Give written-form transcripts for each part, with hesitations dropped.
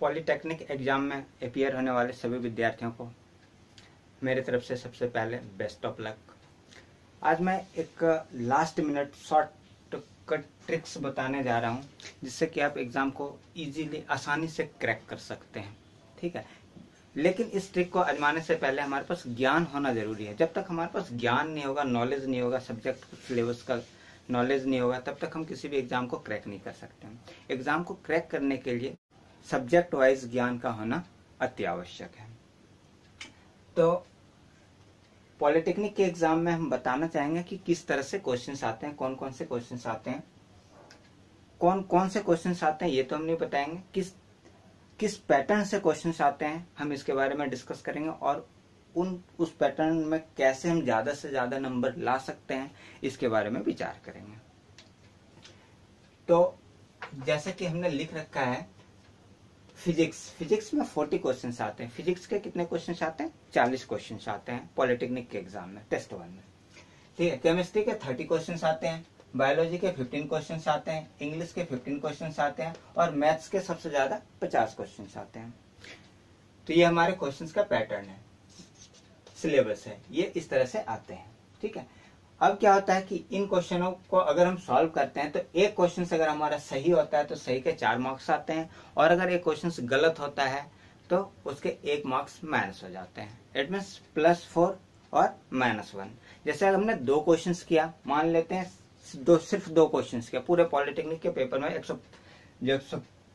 Polytechnic exam में appear होने वाले सभी विद्यार्थियों को मेरे तरफ से सबसे पहले बेस्ट ऑफ लक। आज मैं एक last minute short cut tricks बताने जा रहा हूं जिससे कि आप एग्जाम को इजीली आसानी से क्रैक कर सकते हैं। ठीक है, लेकिन इस ट्रिक को आजमाने से पहले हमारे पास ज्ञान होना जरूरी है। जब तक हमारे पास ज्ञान नहीं होगा, नॉलेज नहीं होगा, सब्जेक्ट सिलेबस का नॉलेज नहीं होगा, तब तक हम किसी भी एग्जाम को क्रैक नहीं कर सकते हैं। एग्जाम को क्रैक करने के लिए सब्जेक्ट वाइज ज्ञान का होना अति आवश्यक है। तो पॉलिटेक्निक के एग्जाम में हम बताना चाहेंगे कि किस तरह से क्वेश्चंस आते हैं, कौन कौन से क्वेश्चंस आते हैं, कौन कौन से क्वेश्चंस आते हैं ये तो हम नहीं बताएंगे, किस पैटर्न से क्वेश्चंस आते हैं हम इसके बारे में डिस्कस करेंगे, और उस पैटर्न में कैसे हम ज्यादा से ज्यादा नंबर ला सकते हैं इसके बारे में विचार करेंगे। तो जैसे कि हमने लिख रखा है फिजिक्स में 40 क्वेश्चंस आते हैं। फिजिक्स के कितने क्वेश्चंस आते हैं? 40 क्वेश्चंस आते हैं पॉलिटेक्निक के एग्जाम में, टेस्ट 1 में। ठीक है, केमिस्ट्री के 30 क्वेश्चंस आते हैं, बायोलॉजी के 15 क्वेश्चंस आते हैं, इंग्लिश के 15 क्वेश्चंस आते हैं, और मैथ्स के सबसे ज्यादा 50 क्वेश्चंस आते हैं। तो ये हमारे क्वेश्चंस का पैटर्न है, सिलेबस है, ये इस तरह से आते हैं। ठीक है, अब क्या होता है कि इन क्वेश्चनों को अगर हम सॉल्व करते हैं तो एक क्वेश्चन अगर हमारा सही होता है तो सही के 4 मार्क्स आते हैं, और अगर एक क्वेश्चन गलत होता है तो उसके 1 मार्क्स माइनस हो जाते हैं। इट मीन्स +4 और -1। जैसे अगर हमने 2 क्वेश्चन किया, मान लेते हैं सिर्फ 2 क्वेश्चन किया पूरे पॉलिटेक्निक के पेपर में,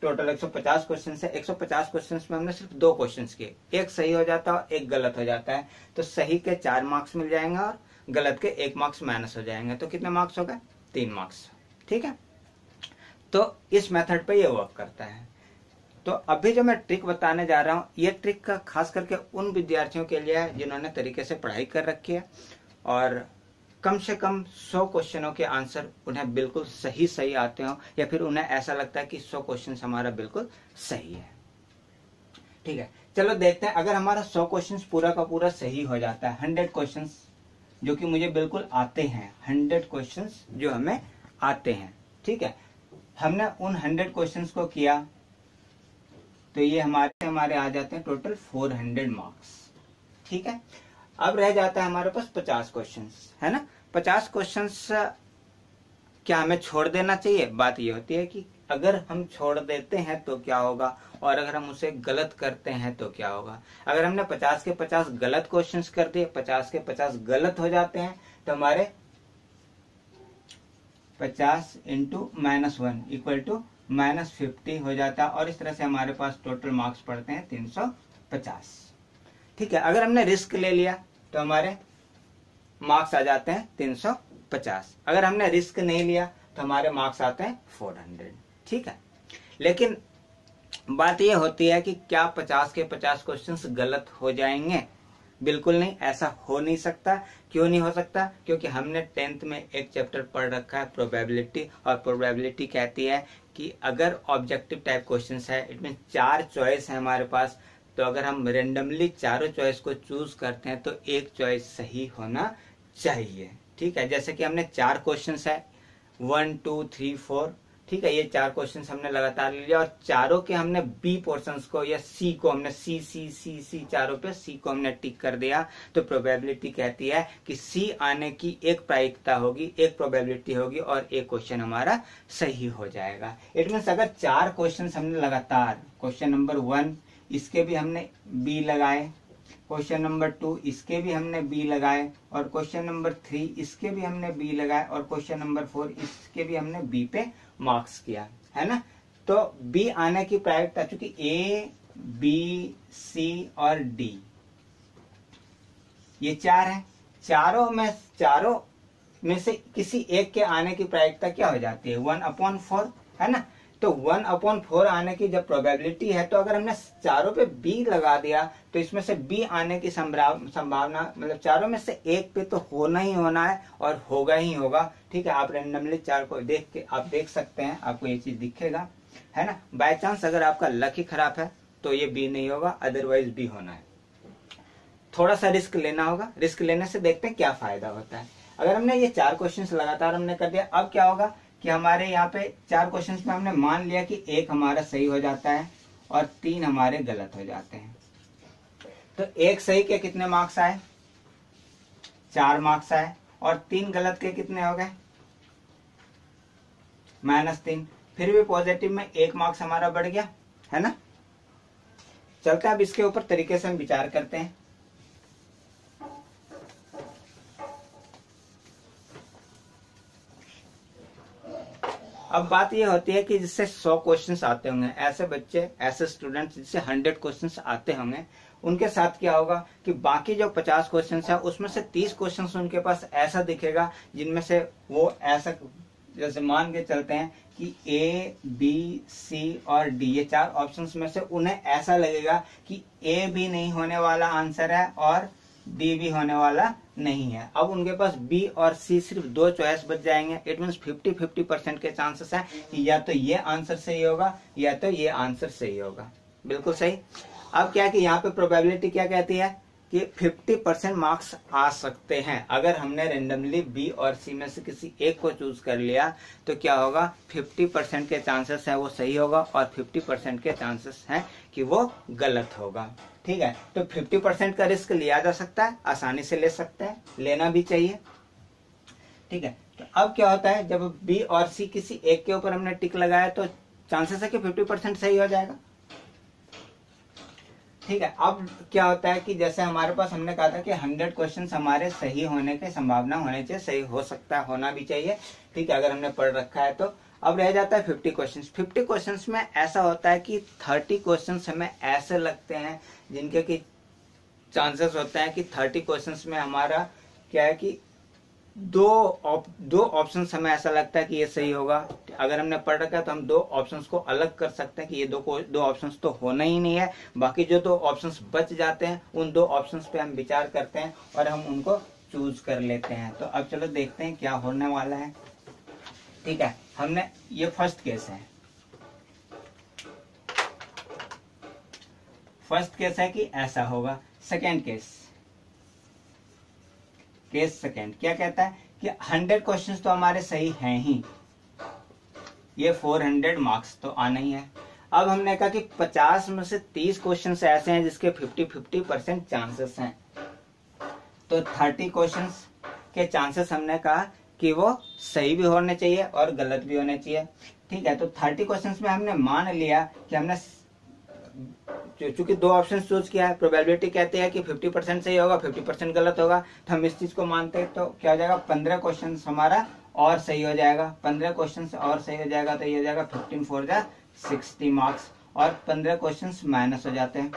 टोटल 150 क्वेश्चन है, 150 क्वेश्चन में हमने सिर्फ 2 क्वेश्चन किए, एक सही हो जाता है और एक गलत हो जाता है, तो सही के 4 मार्क्स मिल जाएंगे और गलत के 1 मार्क्स माइनस हो जाएंगे। तो कितने मार्क्स हो गए? 3 मार्क्स। ठीक है, तो इस मेथड पे ये वर्क करता है। तो अभी जो मैं ट्रिक बताने जा रहा हूँ, ये ट्रिक का खास करके उन विद्यार्थियों के लिए है जिन्होंने तरीके से पढ़ाई कर रखी है और कम से कम 100 क्वेश्चनों के आंसर उन्हें बिल्कुल सही आते हो, या फिर उन्हें ऐसा लगता है कि 100 क्वेश्चन हमारा बिल्कुल सही है। ठीक है, चलो देखते हैं। अगर हमारा 100 क्वेश्चन पूरा का पूरा सही हो जाता है, 100 क्वेश्चन जो कि मुझे बिल्कुल आते हैं, 100 क्वेश्चंस जो हमें आते हैं। ठीक है, हमने उन 100 क्वेश्चंस को किया तो ये हमारे आ जाते हैं टोटल 400 मार्क्स। ठीक है, अब रह जाता है हमारे पास 50 क्वेश्चंस, है ना। 50 क्वेश्चंस क्या हमें छोड़ देना चाहिए? बात ये होती है कि अगर हम छोड़ देते हैं तो क्या होगा, और अगर हम उसे गलत करते हैं तो क्या होगा। अगर हमने 50 के 50 गलत क्वेश्चंस कर दिए, 50 के 50 गलत हो जाते हैं, तो हमारे 50 × -1 = -50 हो जाता है, और इस तरह से हमारे पास टोटल मार्क्स पड़ते हैं 350। ठीक है, अगर हमने रिस्क ले लिया तो हमारे मार्क्स आ जाते हैं 350। अगर हमने रिस्क नहीं लिया तो हमारे मार्क्स आते हैं 400। ठीक है, लेकिन बात यह होती है कि क्या 50 के 50 क्वेश्चंस गलत हो जाएंगे? बिल्कुल नहीं, ऐसा हो नहीं सकता। क्यों नहीं हो सकता? क्योंकि हमने 10th में एक चैप्टर पढ़ रखा है प्रोबेबिलिटी, और प्रोबेबिलिटी कहती है कि अगर ऑब्जेक्टिव टाइप क्वेश्चंस है, इट मीन 4 चॉइस है हमारे पास, तो अगर हम रेंडमली चारों चॉइस को चूज करते हैं तो एक चॉइस सही होना चाहिए। ठीक है, जैसे कि हमने 4 क्वेश्चंस है, 1 2 3 4। ठीक है, ये 4 क्वेश्चंस हमने लगातार ले लिया, और चारों के हमने बी पोर्शंस को या सी को हमने सी चारों पे सी को हमने टिक कर दिया, तो प्रोबेबिलिटी कहती है कि सी आने की एक प्रायिकता होगी, एक प्रोबेबिलिटी होगी, और एक क्वेश्चन हमारा सही हो जाएगा। इट मीन्स अगर 4 क्वेश्चन हमने लगातार, क्वेश्चन नंबर 1 इसके भी हमने बी लगाए, क्वेश्चन नंबर 2 इसके भी हमने बी लगाए, और क्वेश्चन नंबर 3 इसके भी हमने बी लगाए, और क्वेश्चन नंबर 4 इसके भी हमने बी पे मार्क्स किया, है ना। तो बी आने की प्रायिकता, चूंकि ए बी सी और डी ये 4 है, चारों में से किसी एक के आने की प्रायिकता क्या हो जाती है? 1/4, है ना। तो 1/4 आने की जब प्रोबेबिलिटी है, तो अगर हमने चारों पे बी लगा दिया तो इसमें से बी आने की संभावना, मतलब चारों में से एक पे तो होना ही होना है, और होगा ही होगा। ठीक है, आप रेंडमली 4 को देख के आप देख सकते हैं, आपको ये चीज दिखेगा, है ना। बाय चांस अगर आपका लक ही खराब है तो ये बी नहीं होगा, अदरवाइज बी होना है। थोड़ा सा रिस्क लेना होगा, रिस्क लेने से देखते हैं क्या फायदा होता है। अगर हमने ये 4 क्वेश्चन लगातार हमने कर दिया, अब क्या होगा कि हमारे यहाँ पे 4 क्वेश्चंस में हमने मान लिया कि एक हमारा सही हो जाता है, और 3 हमारे गलत हो जाते हैं। तो एक सही के कितने मार्क्स आए? 4 मार्क्स आए। और 3 गलत के कितने हो गए? -3। फिर भी पॉजिटिव में 1 मार्क्स हमारा बढ़ गया, है ना। चलते हैं अब इसके ऊपर तरीके से हम विचार करते हैं। अब बात ये होती है कि जिससे 100 क्वेश्चंस आते होंगे, ऐसे बच्चे, ऐसे स्टूडेंट्स जिससे 100 क्वेश्चंस आते होंगे, उनके साथ क्या होगा कि बाकी जो 50 क्वेश्चंस है उसमें से 30 क्वेश्चंस उनके पास ऐसा दिखेगा जिनमें से वो ऐसा, जैसे मान के चलते हैं कि ए, बी, सी और डी, ये 4 ऑप्शंस में से उन्हें ऐसा लगेगा कि ए भी नहीं होने वाला आंसर है और डी भी होने वाला नहीं है। अब उनके पास बी और सी सिर्फ 2 चॉइस बच जाएंगे। इट मीन्स 50-50% के चांसेस हैं कि या तो ये आंसर सही होगा या तो ये आंसर सही होगा। बिल्कुल सही। अब क्या है कि यहाँ पे प्रोबेबिलिटी क्या कहती है कि 50% मार्क्स आ सकते हैं। अगर हमने रेंडमली बी और सी में से किसी एक को चूज कर लिया तो क्या होगा, 50% के चांसेस है वो सही होगा और 50% के चांसेस हैं कि वो गलत होगा। ठीक है, तो 50% का रिस्क लिया जा सकता है, आसानी से ले सकते हैं, लेना भी चाहिए। ठीक है, तो अब क्या होता है, जब बी और सी किसी एक के ऊपर हमने टिक लगाया तो चांसेस है कि 50% सही हो जाएगा। ठीक है, अब क्या होता है कि जैसे हमारे पास हमने कहा था कि 100 क्वेश्चन हमारे सही होने की संभावना होने चाहिए, सही हो सकता है, होना भी चाहिए। ठीक है, अगर हमने पढ़ रखा है तो। अब रह जाता है 50 क्वेश्चन। 50 क्वेश्चन में ऐसा होता है कि 30 क्वेश्चन हमें ऐसे लगते हैं जिनके की चांसेस होते हैं कि 30 क्वेश्चन में हमारा क्या है कि दो ऑप्शन हमें ऐसा लगता है कि ये सही होगा। अगर हमने पढ़ रखा है तो हम 2 ऑप्शंस को अलग कर सकते हैं कि ये दो ऑप्शंस तो होना ही नहीं है। बाकी जो 2 ऑप्शंस बच जाते हैं उन 2 ऑप्शंस पे हम विचार करते हैं और हम उनको चूज कर लेते हैं। तो अब चलो देखते हैं क्या होने वाला है। ठीक है, हमने ये फर्स्ट केस है। फर्स्ट केस है कि ऐसा होगा। सेकेंड केस सेकेंड क्या कहता है कि 100 क्वेश्चंस तो हमारे सही हैं ही, ये 400 मार्क्स तो आना ही है। अब हमने कहा कि 50 में से 30 क्वेश्चंस ऐसे हैं जिसके 50-50% चांसेस हैं, तो 30 क्वेश्चंस के चांसेस हमने कहा कि वो सही भी होने चाहिए और गलत भी होने चाहिए। ठीक है, तो 30 क्वेश्चंस में हमने मान लिया कि हमने चूंकि 2 ऑप्शन चूज किया है, प्रोबेबिलिटी कहते हैं कि 50% सही होगा, 50% गलत होगा, तो हम इस चीज को मानते हैं। तो क्या हो जाएगा, 15 क्वेश्चन हमारा और सही हो जाएगा। 15 क्वेश्चन और सही हो जाएगा तो ये हो जाएगा 15 4 जा 60 मार्क्स, और 15 क्वेश्चन माइनस हो जाते हैं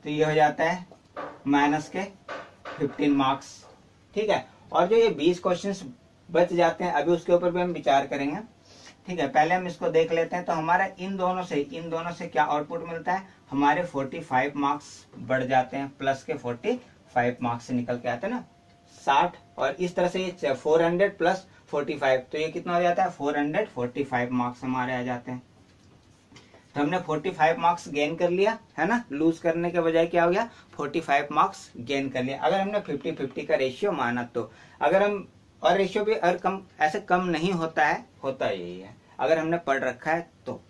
तो ये हो जाता है माइनस के 15 मार्क्स। ठीक है, और जो ये 20 क्वेश्चन बच जाते हैं अभी उसके ऊपर भी हम विचार करेंगे। ठीक है, पहले हम इसको देख लेते हैं। तो हमारा इन दोनों से क्या आउटपुट मिलता है, हमारे 45 मार्क्स बढ़ जाते हैं, प्लस के 45 मार्क्स से निकल के आते हैं ना 60, और इस तरह से ये 400 प्लस 45 तो ये कितना हो जाता है 445 मार्क्स हमारे आ जाते हैं। तो हमने 45 मार्क्स गेन कर लिया है ना, लूज करने के बजाय क्या हो गया 45 मार्क्स गेन कर लिया। अगर हमने 50-50 का रेशियो माना तो, अगर हम और रेशियो भी अगर कम ऐसे कम नहीं होता है, होता यही है अगर हमने पढ़ रखा है तो।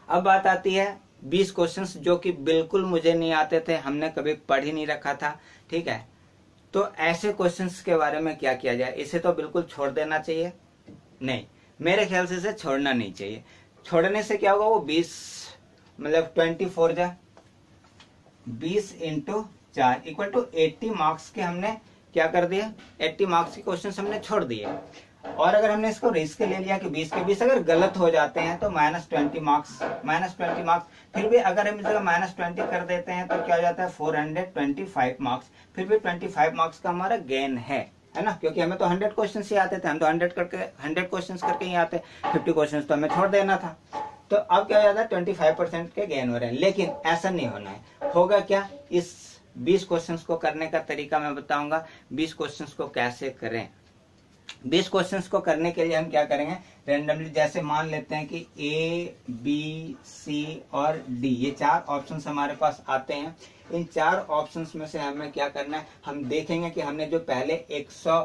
अब बात आती है 20 क्वेश्चंस जो कि बिल्कुल मुझे नहीं आते थे, हमने कभी पढ़ ही नहीं रखा था। ठीक है, तो ऐसे क्वेश्चंस के बारे में क्या किया जाए, इसे तो बिल्कुल छोड़ देना चाहिए? नहीं, मेरे ख्याल से इसे छोड़ना नहीं चाहिए। छोड़ने से क्या होगा, वो 20 मतलब 24 जा 20 × 4 इक्वल टू 80 मार्क्स के हमने क्या कर दिया, 80 मार्क्स के क्वेश्चन हमने छोड़ दिए। और अगर हमने इसको रिस्क ले लिया कि 20 के 20 अगर गलत हो जाते हैं तो -20 मार्क्स, फिर भी अगर हम इस जगह -20 कर देते हैं तो क्या हो जाता है 425 मार्क्स, फिर भी 25 मार्क्स का हमारा गेन है ना, क्योंकि हमें तो 100 क्वेश्चन ही आते थे, हम तो 100 क्वेश्चन करके ही आते, 50 क्वेश्चन तो हमें छोड़ देना था। तो अब क्या हो जाता है 25% के गेन हो रहे हैं, लेकिन ऐसा नहीं होना है। होगा क्या, इस 20 क्वेश्चंस को करने का तरीका मैं बताऊंगा। 20 क्वेश्चंस को कैसे करें। 20 क्वेश्चंस को करने के लिए हम क्या करेंगे, रेंडमली जैसे मान लेते हैं कि ए, बी, सी और डी ये 4 ऑप्शंस हमारे पास आते हैं। इन 4 ऑप्शंस में से हमें क्या करना है, हम देखेंगे कि हमने जो पहले 100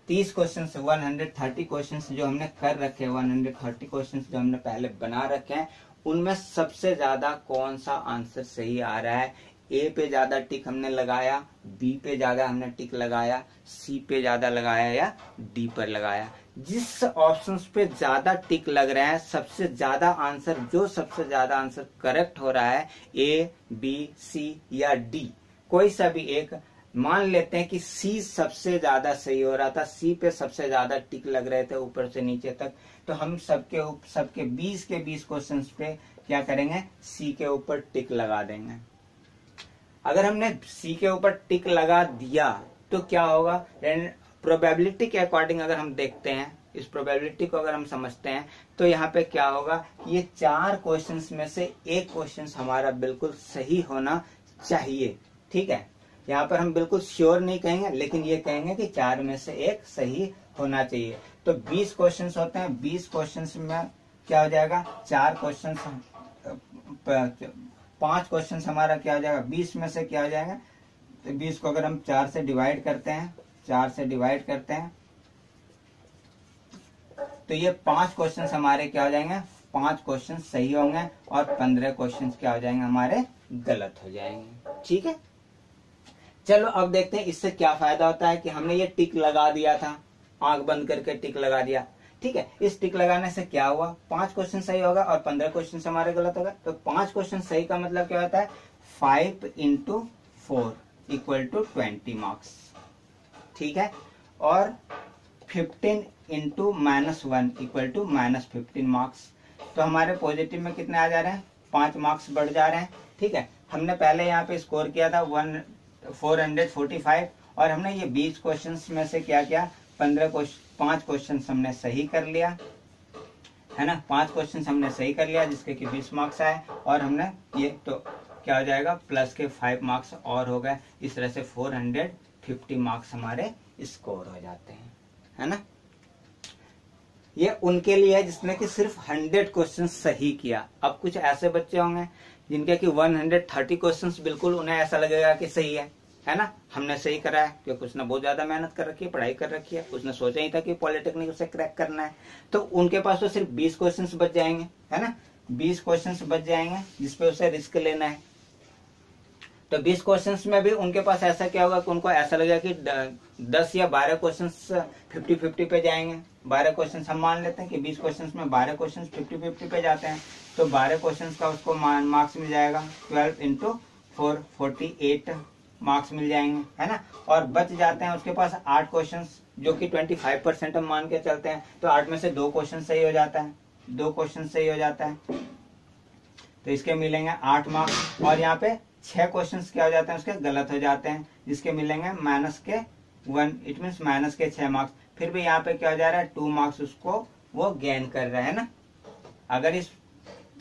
30 क्वेश्चन 130 क्वेश्चन जो हमने कर रखे हैं, 130 क्वेश्चन जो हमने पहले बना रखे हैं, उनमें सबसे ज्यादा कौन सा आंसर सही आ रहा है? ए पे ज्यादा टिक हमने लगाया, बी पे ज्यादा हमने टिक लगाया, सी पे ज्यादा लगाया या डी पर लगाया? जिस ऑप्शंस पे ज्यादा टिक लग रहे हैं, सबसे ज्यादा आंसर, जो सबसे ज्यादा आंसर करेक्ट हो रहा है, ए, बी, सी या डी, कोई सा भी एक, मान लेते हैं कि सी सबसे ज्यादा सही हो रहा था, सी पे सबसे ज्यादा टिक लग रहे थे ऊपर से नीचे तक, तो हम सबके 20 के 20 क्वेश्चंस पे क्या करेंगे? सी के ऊपर टिक लगा देंगे। अगर हमने सी के ऊपर टिक लगा दिया तो क्या होगा? प्रोबेबिलिटी के अकॉर्डिंग अगर हम देखते हैं, इस प्रोबेबिलिटी को अगर हम समझते हैं, तो यहाँ पे क्या होगा? ये 4 क्वेश्चंस में से एक क्वेश्चन हमारा बिल्कुल सही होना चाहिए। ठीक है, यहाँ पर हम बिल्कुल श्योर नहीं कहेंगे, लेकिन ये कहेंगे कि 4 में से एक सही होना चाहिए। तो 20 क्वेश्चंस होते हैं, 20 क्वेश्चंस में क्या हो जाएगा? 4 क्वेश्चन, 5 क्वेश्चन हमारा क्या हो जाएगा? 20 में से क्या हो जाएगा? तो 20 को अगर हम 4 से डिवाइड करते हैं, 4 से डिवाइड करते हैं, तो ये 5 क्वेश्चन हमारे क्या हो जाएंगे? 5 क्वेश्चन सही होंगे और 15 क्वेश्चन क्या हो जाएंगे? हमारे गलत हो जाएंगे। ठीक है, चलो अब देखते हैं इससे क्या फायदा होता है कि हमने ये टिक लगा दिया था, आंख बंद करके टिक लगा दिया। ठीक है, इस टिक लगाने से क्या हुआ? 5 क्वेश्चन सही होगा और 15 क्वेश्चन हमारे गलत होगा। तो 5 क्वेश्चन सही का मतलब क्या होता है? 5 × 4 = 20 मार्क्स। ठीक है, और 15 × -1 = -15 मार्क्स। तो हमारे पॉजिटिव में कितने आ जा रहे हैं? 5 मार्क्स बढ़ जा रहे हैं। ठीक है, हमने पहले यहाँ पे स्कोर किया था 445 और हमने ये 20 क्वेश्चंस में से क्या किया? 5 क्वेश्चन हमने सही कर लिया, है ना? 5 क्वेश्चन हमने सही कर लिया जिसके कि 20 मार्क्स आए, और हमने ये तो क्या हो जाएगा? प्लस के 5 मार्क्स और हो गए। इस तरह से 450 मार्क्स हमारे स्कोर हो जाते हैं, है ना? ये उनके लिए है जिसने कि सिर्फ 100 क्वेश्चन सही किया। अब कुछ ऐसे बच्चे होंगे जिनके कि 130 क्वेश्चंस बिल्कुल उन्हें ऐसा लगेगा कि सही है ना? हमने सही करा है क्योंकि उसने बहुत ज्यादा मेहनत कर रखी है, पढ़ाई कर रखी है, उसने सोचा ही था कि पॉलिटेक्निक उसे क्रैक करना है। तो उनके पास तो सिर्फ 20 क्वेश्चंस बच जाएंगे, है ना? 20 क्वेश्चंस बच जाएंगे जिसपे उसे रिस्क लेना है। तो 20 क्वेश्चंस में भी उनके पास ऐसा क्या होगा कि उनको ऐसा लगेगा कि 10 या 12 क्वेश्चंस 50-50 पे जाएंगे। 12 क्वेश्चंस हम मान लेते हैं कि 20 क्वेश्चंस में 12 क्वेश्चंस 50-50 पे जाते हैं, तो 12 क्वेश्चंस का उसको मार्क्स मिल जाएगा 12 × 4 48 मार्क्स मिल जाएंगे, है ना? और बच जाते हैं उसके पास 8 क्वेश्चंस जो कि 25% हम मान के चलते हैं, तो 8 में से 2 क्वेश्चन सही हो जाता है, 2 क्वेश्चन सही हो जाता है, तो इसके मिलेंगे 8 मार्क्स। और यहाँ पे 6 क्वेश्चंस क्या हो जाते हैं? उसके गलत हो जाते हैं, जिसके मिलेंगे -1, इट मीन्स -6 मार्क्स। फिर भी यहाँ पे क्या हो जा रहा है? 2 मार्क्स उसको वो गेन कर रहा है ना? अगर इस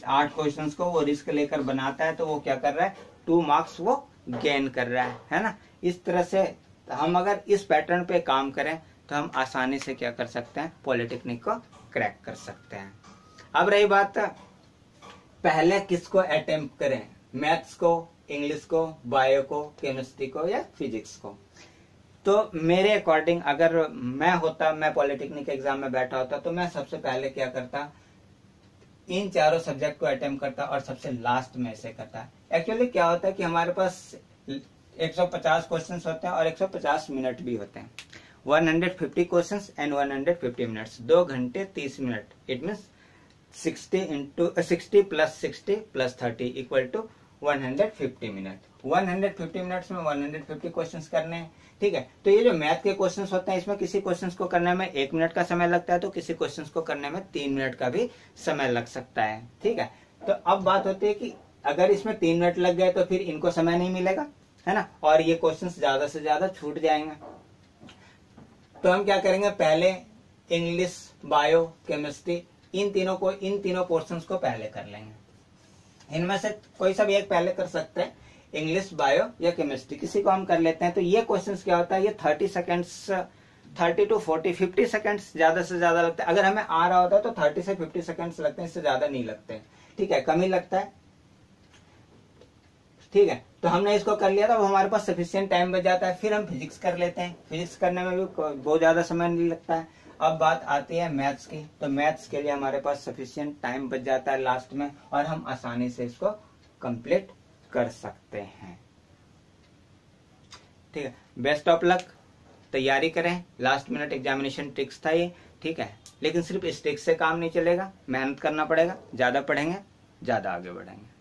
8 क्वेश्चंस को वो रिस्क लेकर बनाता है तो वो क्या कर रहा है? 2 मार्क्स वो गेन कर रहा है ना? इस तरह से हम अगर इस पैटर्न पे काम करें तो हम आसानी से क्या कर सकते हैं? पॉलिटेक्निक को क्रैक कर सकते हैं। अब रही बात पहले किसको अटेम्प्ट करें? मैथ्स को, इंग्लिश को, बायो को, केमिस्ट्री को या फिजिक्स को? तो मेरे अकॉर्डिंग अगर मैं पॉलिटेक्निक एग्जाम में बैठा होता तो मैं सबसे पहले क्या करता? इन चारों सब्जेक्ट को अटेम्प्ट करता और सबसे लास्ट में से करता। एक्चुअली क्या होता है कि हमारे पास 150 क्वेश्चंस होते हैं और 150 मिनट भी होते हैं। 150 क्वेश्चंस एंड 150 मिनट्स, 2 घंटे 30 minute. It means 60 + 60 + 30 = 150 minute. 150 minutes में 150 क्वेश्चंस करने हैं। ठीक है, तो ये जो मैथ के क्वेश्चंस होते हैं इसमें किसी क्वेश्चंस को करने में 1 मिनट का समय लगता है, तो किसी क्वेश्चंस को करने में 3 मिनट का भी समय लग सकता है। ठीक है, तो अब बात होती है कि अगर इसमें 3 मिनट लग गए तो फिर इनको समय नहीं मिलेगा, है ना? और ये क्वेश्चंस ज्यादा से ज्यादा छूट जाएंगे। तो हम क्या करेंगे? पहले इंग्लिश, बायो, केमिस्ट्री, इन तीनों पोर्शंस को पहले कर लेंगे। इनमें से कोई सा भी एक पहले कर सकते हैं, इंग्लिश, बायो या केमिस्ट्री, किसी को हम कर लेते हैं। तो ये क्वेश्चंस क्या होता है? ये 30 सेकंड्स 30 to 40 50 सेकंड्स ज्यादा से ज्यादा लगता है। अगर हमें आ रहा होता है तो 30 से 50 सेकंड्स लगते हैं, इससे ज्यादा नहीं लगते हैं। ठीक है, कम ही लगता है। ठीक है, तो हमने इसको कर लिया था, अब हमारे पास सफिशिएंट टाइम बच जाता है, फिर हम फिजिक्स कर लेते हैं। फिजिक्स करने में भी बहुत ज्यादा समय नहीं लगता है। अब बात आती है मैथ्स की, तो मैथ्स के लिए हमारे पास सफिशिएंट टाइम बच जाता है लास्ट में, और हम आसानी से इसको कंप्लीट कर सकते हैं। ठीक है, बेस्ट ऑफ लक, तैयारी करें। लास्ट मिनट एग्जामिनेशन ट्रिक्स था ये, ठीक है, लेकिन सिर्फ इस ट्रिक्स से काम नहीं चलेगा, मेहनत करना पड़ेगा, ज्यादा पढ़ेंगे ज्यादा आगे बढ़ेंगे।